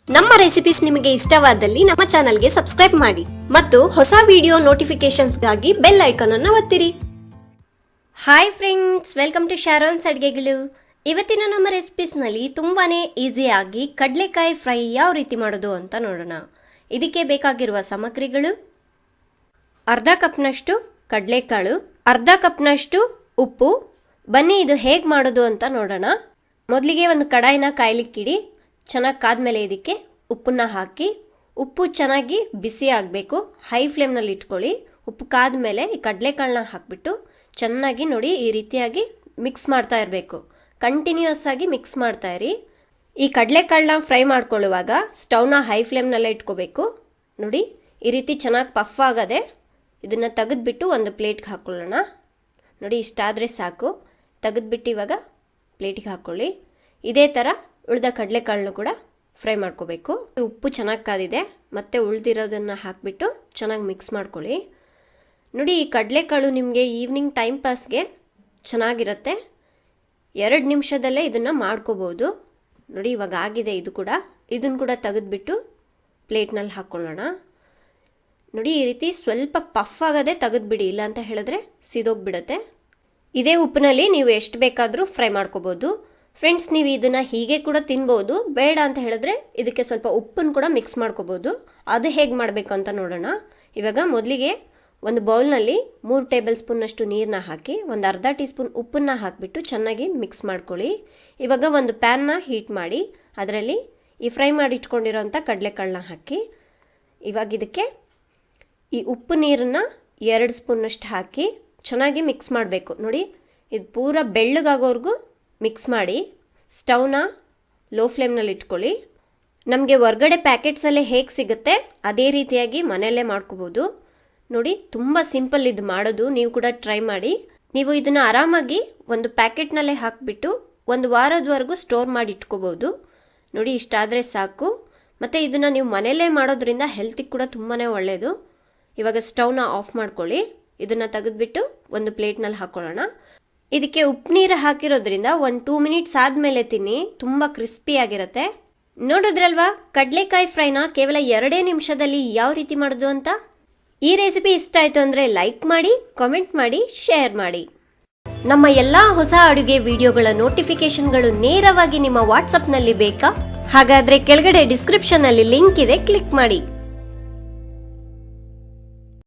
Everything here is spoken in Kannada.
ನಮ್ಮ ರೆಸಿಪೀಸ್ ನಿಮಗೆ ಇಷ್ಟವಾದಲ್ಲಿ ನಮ್ಮ ಚಾನೆಲ್ಗೆ ಸಬ್ಸ್ಕ್ರೈಬ್ ಮಾಡಿ ಮತ್ತು ಹೊಸ ವಿಡಿಯೋ ನೋಟಿಫಿಕೇಶನ್ಸ್ಗಾಗಿ ಬೆಲ್ ಐಕಾನ್ ಅನ್ನು ಒತ್ತಿರಿ. Hi friends, welcome to Sharon's ಅಡುಗೆಗಳು. ಇವತ್ತಿನ ನಮ್ಮ ರೆಸಿಪೀಸ್ನಲ್ಲಿ ತುಂಬಾನೇ ಈಸಿಯಾಗಿ ಕಡಲೆಕಾಯಿ ಫ್ರೈ ಯಾವ ರೀತಿ ಮಾಡೋದು ಅಂತ ನೋಡೋಣ. ಇದಕ್ಕೆ ಬೇಕಾಗಿರುವ ಸಾಮಗ್ರಿಗಳು: ಅರ್ಧ ಕಪ್ನಷ್ಟು ಕಡಲೆಕಾಳು, ಅರ್ಧ ಕಪ್ನಷ್ಟು ಉಪ್ಪು. ಬನ್ನಿ ಇದು ಹೇಗೆ ಮಾಡೋದು ಅಂತ ನೋಡೋಣ. ಮೊದಲಿಗೆ ಒಂದು ಕಡಾಯಿನ ಕಾಯ್ಲಿಕ್ಕಿಡಿ. ಚೆನ್ನಾಗಿ ಕಾದ್ಮೇಲೆ ಇದಕ್ಕೆ ಉಪ್ಪನ್ನ ಹಾಕಿ, ಉಪ್ಪು ಚೆನ್ನಾಗಿ ಬಿಸಿ ಆಗಬೇಕು. ಹೈ ಫ್ಲೇಮ್ನಲ್ಲಿ ಇಟ್ಕೊಳ್ಳಿ. ಉಪ್ಪು ಕಾದ್ಮೇಲೆ ಈ ಕಡಲೆಕಾಳನ್ನ ಹಾಕಿಬಿಟ್ಟು ಚೆನ್ನಾಗಿ ನೋಡಿ ಈ ರೀತಿಯಾಗಿ ಮಿಕ್ಸ್ ಮಾಡ್ತಾ ಇರಬೇಕು. ಕಂಟಿನ್ಯೂಸ್ ಆಗಿ ಮಿಕ್ಸ್ ಮಾಡ್ತಾ ಇರಿ. ಈ ಕಡಲೆಕಾಳನ್ನ ಫ್ರೈ ಮಾಡ್ಕೊಳ್ಳುವಾಗ ಸ್ಟವ್ನ ಹೈ ಫ್ಲೇಮ್ನಲ್ಲೇ ಇಟ್ಕೋಬೇಕು. ನೋಡಿ ಈ ರೀತಿ ಚೆನ್ನಾಗಿ ಪಫ್ ಆಗದೆ ಇದನ್ನು ತೆಗೆದ್ಬಿಟ್ಟು ಒಂದು ಪ್ಲೇಟ್ಗೆ ಹಾಕ್ಕೊಳ್ಳೋಣ. ನೋಡಿ ಇಷ್ಟಾದರೆ ಸಾಕು. ತೆಗೆದ್ಬಿಟ್ಟು ಇವಾಗ ಪ್ಲೇಟಿಗೆ ಹಾಕ್ಕೊಳ್ಳಿ. ಇದೇ ಥರ ಉಳಿದ ಕಡಲೆಕಾಳನ್ನು ಕೂಡ ಫ್ರೈ ಮಾಡ್ಕೋಬೇಕು. ಉಪ್ಪು ಚೆನ್ನಾಗಿ ಕಾದಿದೆ, ಮತ್ತೆ ಉಳಿದಿರೋದನ್ನು ಹಾಕಿಬಿಟ್ಟು ಚೆನ್ನಾಗಿ ಮಿಕ್ಸ್ ಮಾಡ್ಕೊಳ್ಳಿ. ನೋಡಿ ಈ ಕಡಲೆಕಾಳು ನಿಮಗೆ ಈವ್ನಿಂಗ್ ಟೈಮ್ ಪಾಸ್ಗೆ ಚೆನ್ನಾಗಿರುತ್ತೆ. 2 ನಿಮಿಷದಲ್ಲೇ ಇದನ್ನು ಮಾಡ್ಕೋಬೋದು. ನೋಡಿ ಇವಾಗ ಆಗಿದೆ ಇದು ಕೂಡ. ಇದನ್ನು ಕೂಡ ತೆಗೆದ್ಬಿಟ್ಟು ಪ್ಲೇಟ್ನಲ್ಲಿ ಹಾಕ್ಕೊಳ್ಳೋಣ. ನೋಡಿ ಈ ರೀತಿ ಸ್ವಲ್ಪ ಪಫ್ ಆಗದೆ ತೆಗೆದ್ಬಿಡಿ, ಇಲ್ಲ ಅಂತ ಹೇಳಿದ್ರೆ ಸಿದೋಗ್ಬಿಡುತ್ತೆ. ಇದೇ ಉಪ್ಪಿನಲ್ಲಿ ನೀವು ಎಷ್ಟು ಬೇಕಾದರೂ ಫ್ರೈ ಮಾಡ್ಕೋಬೋದು. ಫ್ರೆಂಡ್ಸ್, ನೀವು ಇದನ್ನು ಹೀಗೆ ಕೂಡ ತಿನ್ಬೋದು. ಬೇಡ ಅಂತ ಹೇಳಿದ್ರೆ ಇದಕ್ಕೆ ಸ್ವಲ್ಪ ಉಪ್ಪನ್ನು ಕೂಡ ಮಿಕ್ಸ್ ಮಾಡ್ಕೋಬೋದು. ಅದು ಹೇಗೆ ಮಾಡಬೇಕು ಅಂತ ನೋಡೋಣ. ಇವಾಗ ಮೊದಲಿಗೆ ಒಂದು ಬೌಲ್ನಲ್ಲಿ 3 ಟೇಬಲ್ ಸ್ಪೂನ್ನಷ್ಟು ನೀರನ್ನ ಹಾಕಿ ಒಂದು ಅರ್ಧ ಟೀ ಸ್ಪೂನ್ ಉಪ್ಪನ್ನು ಹಾಕಿಬಿಟ್ಟು ಚೆನ್ನಾಗಿ ಮಿಕ್ಸ್ ಮಾಡ್ಕೊಳ್ಳಿ. ಇವಾಗ ಒಂದು ಪ್ಯಾನ್ನ ಹೀಟ್ ಮಾಡಿ ಅದರಲ್ಲಿ ಈ ಫ್ರೈ ಮಾಡಿ ಇಟ್ಕೊಂಡಿರೋಂಥ ಕಡಲೆಕಾಳನ್ನ ಹಾಕಿ ಇವಾಗ ಇದಕ್ಕೆ ಈ ಉಪ್ಪು ನೀರನ್ನು 2 ಸ್ಪೂನ್ನಷ್ಟು ಹಾಕಿ ಚೆನ್ನಾಗಿ ಮಿಕ್ಸ್ ಮಾಡಬೇಕು. ನೋಡಿ ಇದು ಪೂರ ಬೆಳ್ಳಗಾಗೋವರೆಗೂ ಮಿಕ್ಸ್ ಮಾಡಿ ಸ್ಟವ್ನ ಲೋ ಫ್ಲೇಮ್ನಲ್ಲಿ ಇಟ್ಕೊಳ್ಳಿ. ನಮಗೆ ಹೊರ್ಗಡೆ ಪ್ಯಾಕೆಟ್ಸಲ್ಲೇ ಹೇಗೆ ಸಿಗುತ್ತೆ ಅದೇ ರೀತಿಯಾಗಿ ಮನೆಯಲ್ಲೇ ಮಾಡ್ಕೋಬೋದು. ನೋಡಿ ತುಂಬ ಸಿಂಪಲ್ ಇದು ಮಾಡೋದು. ನೀವು ಕೂಡ ಟ್ರೈ ಮಾಡಿ. ನೀವು ಇದನ್ನು ಆರಾಮಾಗಿ ಒಂದು ಪ್ಯಾಕೆಟ್ನಲ್ಲೇ ಹಾಕಿಬಿಟ್ಟು 1 ವಾರದವರೆಗೂ ಸ್ಟೋರ್ ಮಾಡಿ ಇಟ್ಕೋಬೋದು. ನೋಡಿ ಇಷ್ಟಾದರೆ ಸಾಕು. ಮತ್ತು ಇದನ್ನು ನೀವು ಮನೆಯಲ್ಲೇ ಮಾಡೋದ್ರಿಂದ ಹೆಲ್ತಿಗೆ ಕೂಡ ತುಂಬಾ ಒಳ್ಳೆಯದು. ಇವಾಗ ಸ್ಟವ್ನ ಆಫ್ ಮಾಡ್ಕೊಳ್ಳಿ. ಇದನ್ನು ತೆಗೆದುಬಿಟ್ಟು ಒಂದು ಪ್ಲೇಟ್ನಲ್ಲಿ ಹಾಕ್ಕೊಳ್ಳೋಣ. ಇದಕ್ಕೆ ಉಪ್ಪು ನೀರು ಹಾಕಿರೋದ್ರಿಂದ 1-2 ಮಿನಿಟ್ಸ್ ಆದಮೇಲೆ ತಿನ್ನಿ, ತುಂಬ ಕ್ರಿಸ್ಪಿಯಾಗಿರುತ್ತೆ. ನೋಡಿದ್ರಲ್ವಾ ಕಡಲೆಕಾಯಿ ಫ್ರೈನ ಕೇವಲ 2 ನಿಮಿಷದಲ್ಲಿ ಯಾವ ರೀತಿ ಮಾಡೋದು ಅಂತ. ಈ ರೆಸಿಪಿ ಇಷ್ಟ ಆಯಿತು ಅಂದರೆ ಲೈಕ್ ಮಾಡಿ, ಕಾಮೆಂಟ್ ಮಾಡಿ, ಶೇರ್ ಮಾಡಿ. ನಮ್ಮ ಎಲ್ಲ ಹೊಸ ಅಡುಗೆ ವಿಡಿಯೋಗಳ ನೋಟಿಫಿಕೇಶನ್ಗಳು ನೇರವಾಗಿ ನಿಮ್ಮ ವಾಟ್ಸಪ್ನಲ್ಲಿ ಬೇಕಾ? ಹಾಗಾದರೆ ಕೆಳಗಡೆ ಡಿಸ್ಕ್ರಿಪ್ಷನ್ನಲ್ಲಿ ಲಿಂಕ್ ಇದೆ, ಕ್ಲಿಕ್ ಮಾಡಿ.